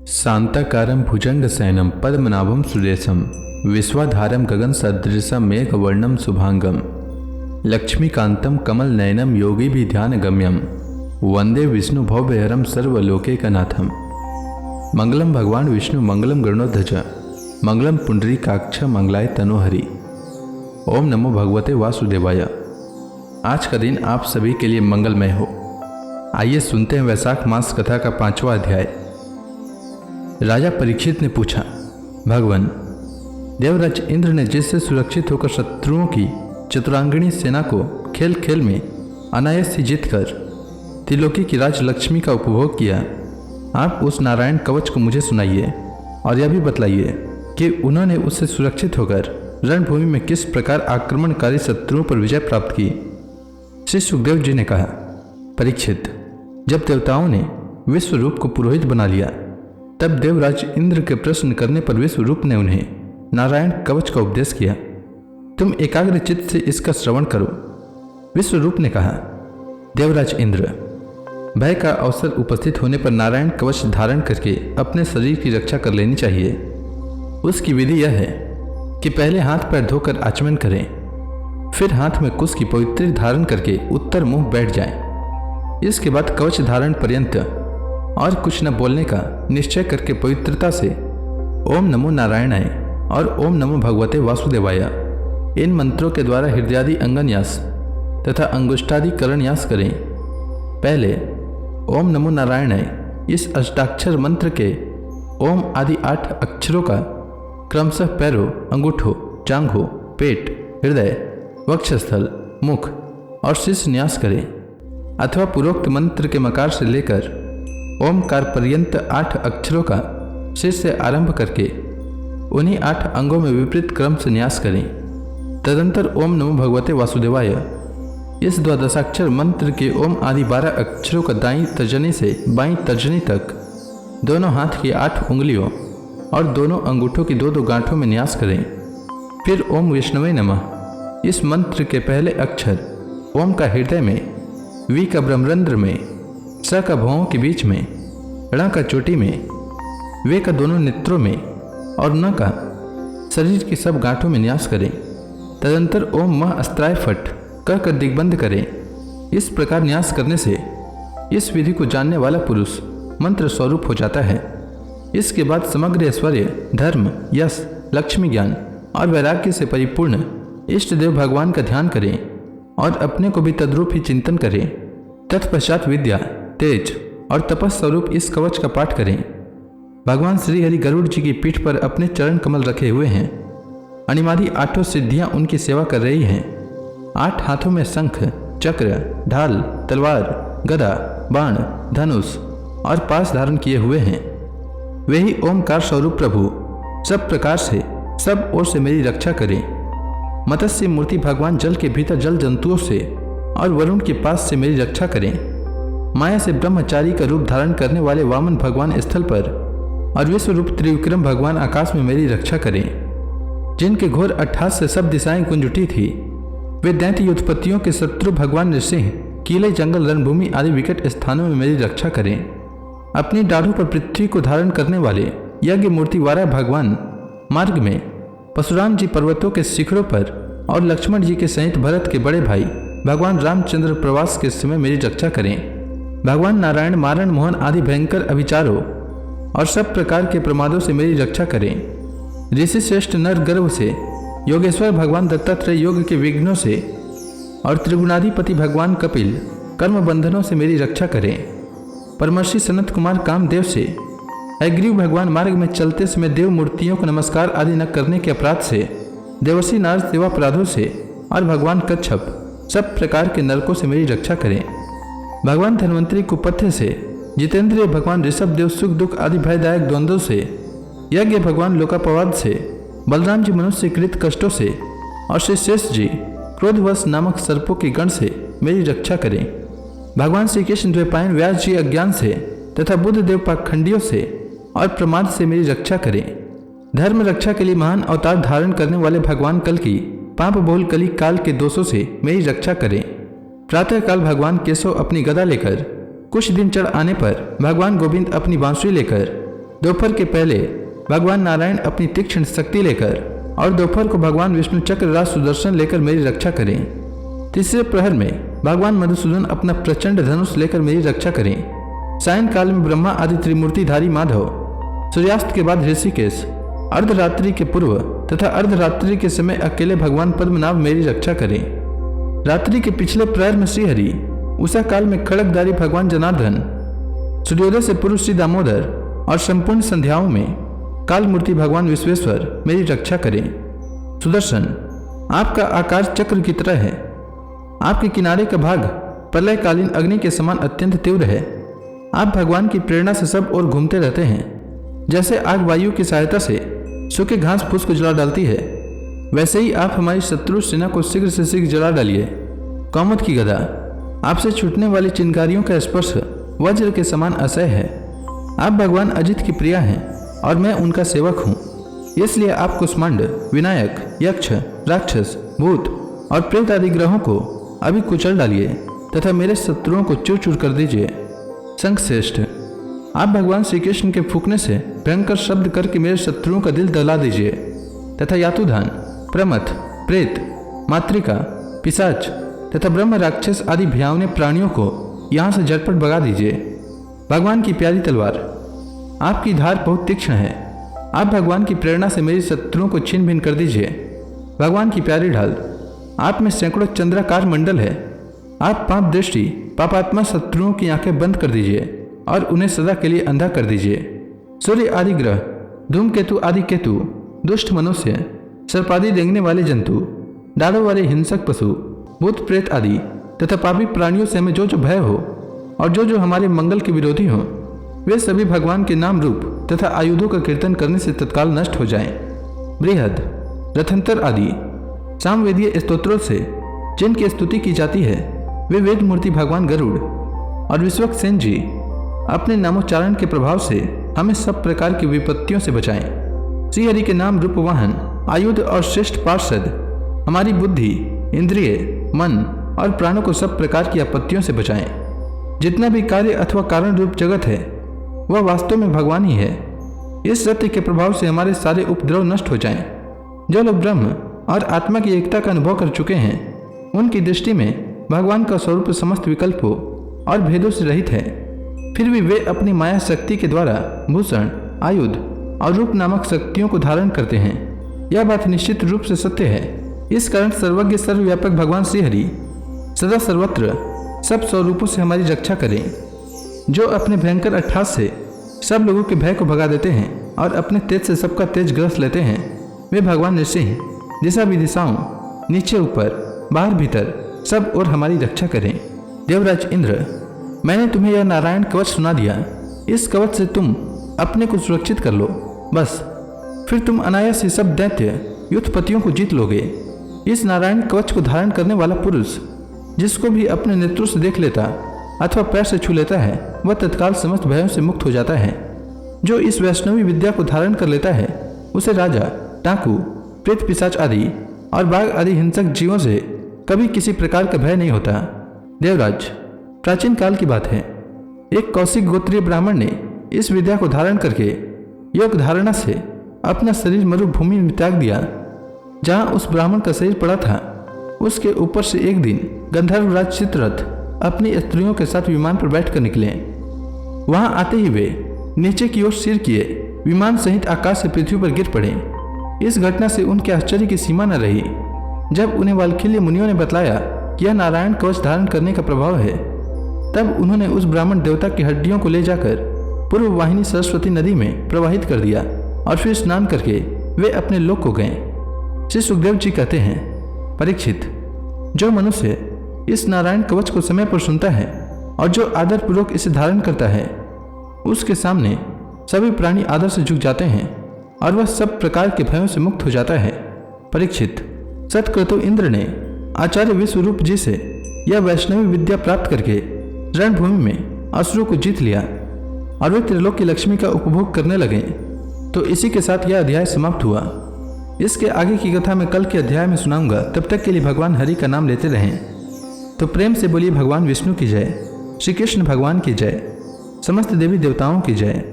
शांताकारं भुजंगशयनं पद्मनाभं सुरेशं विश्वाधारं गगनसदृशं मेघवर्णं शुभांगं लक्ष्मीकान्तं कमलनयनं योगिभिध्यानगम्यं वंदे विष्णुभवभयहरं सर्वलोकैकनाथं। मंगलम भगवान विष्णु मंगलम गरुड़ध्वज मंगलम पुंडरीकाक्ष मंगलाय तनोहरि। ओम नमो भगवते वासुदेवाय। आज का दिन आप सभी के लिए मंगलमय हो। आइए सुनते हैं वैशाख मास कथा का 5वां अध्याय। राजा परीक्षित ने पूछा, भगवान, देवराज इंद्र ने जिससे सुरक्षित होकर शत्रुओं की चतुरांगिणी सेना को खेल खेल में अनायास ही जीतकर त्रिलोकी की राजलक्ष्मी का उपभोग किया, आप उस नारायण कवच को मुझे सुनाइए और यह भी बतलाइए कि उन्होंने उससे सुरक्षित होकर रणभूमि में किस प्रकार आक्रमणकारी शत्रुओं पर विजय प्राप्त की। श्री सुखदेव जी ने कहा, परीक्षित, जब देवताओं ने विश्वरूप को पुरोहित बना लिया तब देवराज इंद्र के प्रश्न करने पर विश्वरूप ने उन्हें नारायण कवच का उपदेश किया। तुम एकाग्र चित्त से इसका श्रवण करो। विश्वरूप ने कहा, देवराज इंद्र, भय का अवसर उपस्थित होने पर नारायण कवच धारण करके अपने शरीर की रक्षा कर लेनी चाहिए। उसकी विधि यह है कि पहले हाथ पैर धोकर आचमन करें, फिर हाथ में कुश की पवित्र धारण करके उत्तर मुंह बैठ जाएं। इसके बाद कवच धारण पर्यंत और कुछ न बोलने का निश्चय करके पवित्रता से ओम नमो नारायणाय और ओम नमो भगवते वासुदेवाय इन मंत्रों के द्वारा हृदयादि अंगन्यास तथा अंगुष्ठादि करणन्यास करें। पहले ओम नमो नारायणाय इस अष्टाक्षर मंत्र के ओम आदि 8 अक्षरों का क्रमशः पैरों, अंगूठों, जांघों, पेट, हृदय, वक्षस्थल, मुख और शीर्ष न्यास करें, अथवा पूर्वोक्त मंत्र के मकार से लेकर ओमकार पर्यंत 8 अक्षरों का सिर से आरंभ करके उन्हीं 8 अंगों में विपरीत क्रम से न्यास करें। तदंतर ओम नमो भगवते वासुदेवाय इस द्वादशाक्षर मंत्र के ओम आदि 12 अक्षरों का दाईं तर्जनी से बाईं तर्जनी तक दोनों हाथ की 8 उंगलियों और दोनों अंगूठों की 2-2 गांठों में न्यास करें। फिर ओम विष्णुवे नमः इस मंत्र के पहले अक्षर ओम का हृदय में, वी का ब्रह्मरंध्र में, स का भौहों के बीच में, ण का चोटी में, वे का दोनों नेत्रों में और न का शरीर की सब गांठों में न्यास करें। तदंतर ओम मह अस्त्राय फट कहकर दिग्बंध करें। इस प्रकार न्यास करने से इस विधि को जानने वाला पुरुष मंत्र स्वरूप हो जाता है। इसके बाद समग्र ऐश्वर्य, धर्म, यश, लक्ष्मी ज्ञान और वैराग्य से परिपूर्ण इष्ट देव भगवान का ध्यान करें और अपने को भी तद्रूप ही चिंतन करें। तत्पश्चात विद्या, तेज और तपस स्वरूप इस कवच का पाठ करें। भगवान श्री हरि गरुड़ जी की पीठ पर अपने चरण कमल रखे हुए हैं। अनिमादि 8 सिद्धियां उनकी सेवा कर रही हैं। 8 हाथों में शंख, चक्र, ढाल, तलवार, गदा, बाण, धनुष और पास धारण किए हुए हैं। वे ही ओमकार स्वरूप प्रभु सब प्रकार से सब ओर से मेरी रक्षा करें। मत्स्य मूर्ति भगवान जल के भीतर जल जंतुओं से और वरुण के पास से मेरी रक्षा करें। माया से ब्रह्मचारी का रूप धारण करने वाले वामन भगवान स्थल पर और विश्वरूप त्रिविक्रम भगवान आकाश में मेरी रक्षा करें। जिनके घोर अट्टहास से सब दिशाएं गुंज उठी थी, वे दैत्य युद्धपतियों के शत्रु भगवान नृसिंह किले, जंगल, रणभूमि आदि विकट स्थानों में मेरी रक्षा करें। अपनी दाढ़ों पर पृथ्वी को धारण करने वाले यज्ञ मूर्ति वारा भगवान मार्ग में परशुराम जी पर्वतों के शिखरों पर और लक्ष्मण जी के सहित भरत के बड़े भाई भगवान रामचंद्र प्रवास के समय मेरी रक्षा करें। भगवान नारायण मारण, मोहन आदि भयंकर अभिचारों और सब प्रकार के प्रमादों से मेरी रक्षा करें। ऋषि श्रेष्ठ नर गर्भ से, योगेश्वर भगवान दत्तात्रेय योग के विघ्नों से और त्रिगुणाधिपति भगवान कपिल कर्म बंधनों से मेरी रक्षा करें। परमर्षि सनत कुमार कामदेव से, अग्रीव भगवान मार्ग में चलते समय देव मूर्तियों को नमस्कार आदि न करने के अपराध से, देवर्षि नारद सेवापराधों से और भगवान कच्छप सब प्रकार के नरकों से मेरी रक्षा करें। भगवान धन्वंतरी कुपथ्य से, जितेंद्रिय भगवान ऋषभ देव सुख दुख आदि भयदायक द्वंद्वों से, यज्ञ भगवान लोकापवाद से, बलराम जी मनुष्य कृत कष्टों से और श्री शेष जी क्रोधवश नामक सर्पों के गण से मेरी रक्षा करें। भगवान श्री कृष्ण द्वैपायन व्यास जी अज्ञान से तथा बुद्ध देव पाखंडियों से और प्रमाद से मेरी रक्षा करें। धर्म रक्षा के लिए महान अवतार धारण करने वाले भगवान कल की पाप बहुल कली काल के दोषों से मेरी रक्षा करें। प्रातःकाल भगवान केशव अपनी गदा लेकर कुछ दिन चढ़ आने पर भगवान गोविंद अपनी बांसुरी लेकर दोपहर के पहले भगवान नारायण अपनी तीक्ष्ण शक्ति लेकर और दोपहर को भगवान विष्णु चक्र राज सुदर्शन लेकर मेरी रक्षा करें। तीसरे प्रहर में भगवान मधुसूदन अपना प्रचंड धनुष लेकर मेरी रक्षा करें। सायंकाल में ब्रह्मा आदि त्रिमूर्तिधारी माधव, सूर्यास्त के बाद ऋषिकेश, अर्धरात्रि के पूर्व तथा अर्धरात्रि के समय अकेले भगवान पद्मनाभ मेरी रक्षा करें। रात्रि के पिछले प्रहर में श्रीहरि, उषा काल में खड़गधारी भगवान जनार्दन, सूर्योदय से पूर्व श्री दामोदर और संपूर्ण संध्याओं में काल मूर्ति भगवान विश्वेश्वर मेरी रक्षा करें। सुदर्शन, आपका आकार चक्र की तरह है। आपके किनारे का भाग प्रलयकालीन अग्नि के समान अत्यंत तीव्र है। आप भगवान की प्रेरणा से सब ओर घूमते रहते हैं। जैसे आग वायु की सहायता से सूखे घास फूस को जला डालती है, वैसे ही आप हमारी शत्रु सेना को शीघ्र से शीघ्र जला डालिए। कौमुद की गदा, आपसे छूटने वाली चिनकारियों का स्पर्श वज्र के समान असह्य है। आप भगवान अजित की प्रिया हैं और मैं उनका सेवक हूँ, इसलिए आप कुष्मांड, विनायक, यक्ष, राक्षस, भूत और प्रेत आदि ग्रहों को अभी कुचल डालिए तथा मेरे शत्रुओं को चूर चूर कर दीजिए। शंखश्रेष्ठ, आप भगवान श्री कृष्ण के फूंकने से भयंकर शब्द करके मेरे शत्रुओं का दिल दहला दीजिए तथा यातुधान, प्रमथ, प्रेत, मातृका, पिशाच तथा ब्रह्म राक्षस आदि भयावने प्राणियों को यहाँ से झटपट भगा दीजिए। भगवान की प्यारी तलवार, आपकी धार बहुत तीक्ष्ण है। आप भगवान की प्रेरणा से मेरे शत्रुओं को छिन्न भिन्न कर दीजिए। भगवान की प्यारी ढाल, आप में सैकड़ों चंद्राकार मंडल है। आप पाप दृष्टि पापात्मा शत्रुओं की आंखें बंद कर दीजिए और उन्हें सदा के लिए अंधा कर दीजिए। सूर्य आदि ग्रह, धूमकेतु आदि केतु, दुष्ट मनुष्य, सर्पादि रेंगने वाले जंतु, डालों वाले हिंसक पशु, भूत प्रेत आदि तथा पापी प्राणियों से हमें जो जो भय हो और जो जो हमारे मंगल के विरोधी हो, वे सभी भगवान के नाम रूप तथा आयुधों का कीर्तन करने से तत्काल नष्ट हो जाएं। बृहद, रथंतर आदि सामवेदीय स्तोत्रों से जिनकी स्तुति की जाती है, वे वेद मूर्ति भगवान गरुड़ और विश्वक्सेन जी अपने नामोच्चारण के प्रभाव से हमें सब प्रकार की विपत्तियों से बचाएं। श्रीहरि के नाम रूप वाहन, आयुध और श्रेष्ठ पार्षद हमारी बुद्धि, इंद्रिय, मन और प्राणों को सब प्रकार की आपत्तियों से बचाएं। जितना भी कार्य अथवा कारण रूप जगत है, वह वास्तव में भगवान ही है। इस सत्य के प्रभाव से हमारे सारे उपद्रव नष्ट हो जाएं। जो लोग ब्रह्म और आत्मा की एकता का अनुभव कर चुके हैं, उनकी दृष्टि में भगवान का स्वरूप समस्त विकल्पों और भेदों से रहित है। फिर भी वे अपनी माया शक्ति के द्वारा भूषण, आयुध और रूप नामक शक्तियों को धारण करते हैं। यह बात निश्चित रूप से सत्य है। इस कारण सर्वज्ञ सर्वव्यापक भगवान श्रीहरि सदा सर्वत्र सब स्वरूपों से हमारी रक्षा करें। जो अपने भयंकर अट्ठास से सब लोगों के भय को भगा देते हैं और अपने तेज से सबका तेज ग्रस लेते हैं, वे भगवान नृसिंह दिशा विदिशाओं, नीचे ऊपर, बाहर भीतर सब और हमारी रक्षा करें। देवराज इंद्र, मैंने तुम्हें यह नारायण कवच सुना दिया। इस कवच से तुम अपने को सुरक्षित कर लो, बस फिर तुम अनायास ही सब दैत्य युद्धपतियों को जीत लोगे। इस नारायण कवच को धारण करने वाला पुरुष जिसको भी अपने नेत्रों से देख लेता अथवा पैर से छू लेता है, वह तत्काल समस्त भयों से मुक्त हो जाता है। जो इस वैष्णवी विद्या को धारण कर लेता है, उसे राजा, डाकू, प्रेत पिशाच आदि और बाघ आदि हिंसक जीवों से कभी किसी प्रकार का भय नहीं होता। देवराज, प्राचीन काल की बात है, एक कौशिक गोत्रीय ब्राह्मण ने इस विद्या को धारण करके योग धारणा से अपना शरीर मरुभूमि में त्याग दिया। जहाँ उस ब्राह्मण का शरीर पड़ा था, उसके ऊपर से एक दिन गंधर्वराज चित्ररथ अपनी स्त्रियों के साथ विमान पर बैठकर निकले। वहां आते ही वे नीचे की ओर सिर किए विमान सहित आकाश से पृथ्वी पर गिर पड़े। इस घटना से उनके आश्चर्य की सीमा न रही। जब उन्हें वाल्खील्य मुनियों ने बतलाया कि यह नारायण कवच धारण करने का प्रभाव है, तब उन्होंने उस ब्राह्मण देवता की हड्डियों को ले जाकर पूर्व वाहिनी सरस्वती नदी में प्रवाहित कर दिया और फिर स्नान करके वे अपने लोक को गए। श्री सुखदेव जी कहते हैं, परीक्षित, जो मनुष्य इस नारायण कवच को समय पर सुनता है और जो आदर पूर्वक इसे धारण करता है, उसके सामने सभी प्राणी आदर से झुक जाते हैं और वह सब प्रकार के भयों से मुक्त हो जाता है। परीक्षित, सतक्रतु इंद्र ने आचार्य विश्वरूप जी से यह वैष्णवी विद्या प्राप्त करके रणभूमि में असुरों को जीत लिया और वे त्रिलोक की लक्ष्मी का उपभोग करने लगे। तो इसी के साथ यह अध्याय समाप्त हुआ। इसके आगे की कथा मैं कल के अध्याय में सुनाऊंगा। तब तक के लिए भगवान हरि का नाम लेते रहें। तो प्रेम से बोलिए भगवान विष्णु की जय, श्री कृष्ण भगवान की जय, समस्त देवी देवताओं की जय।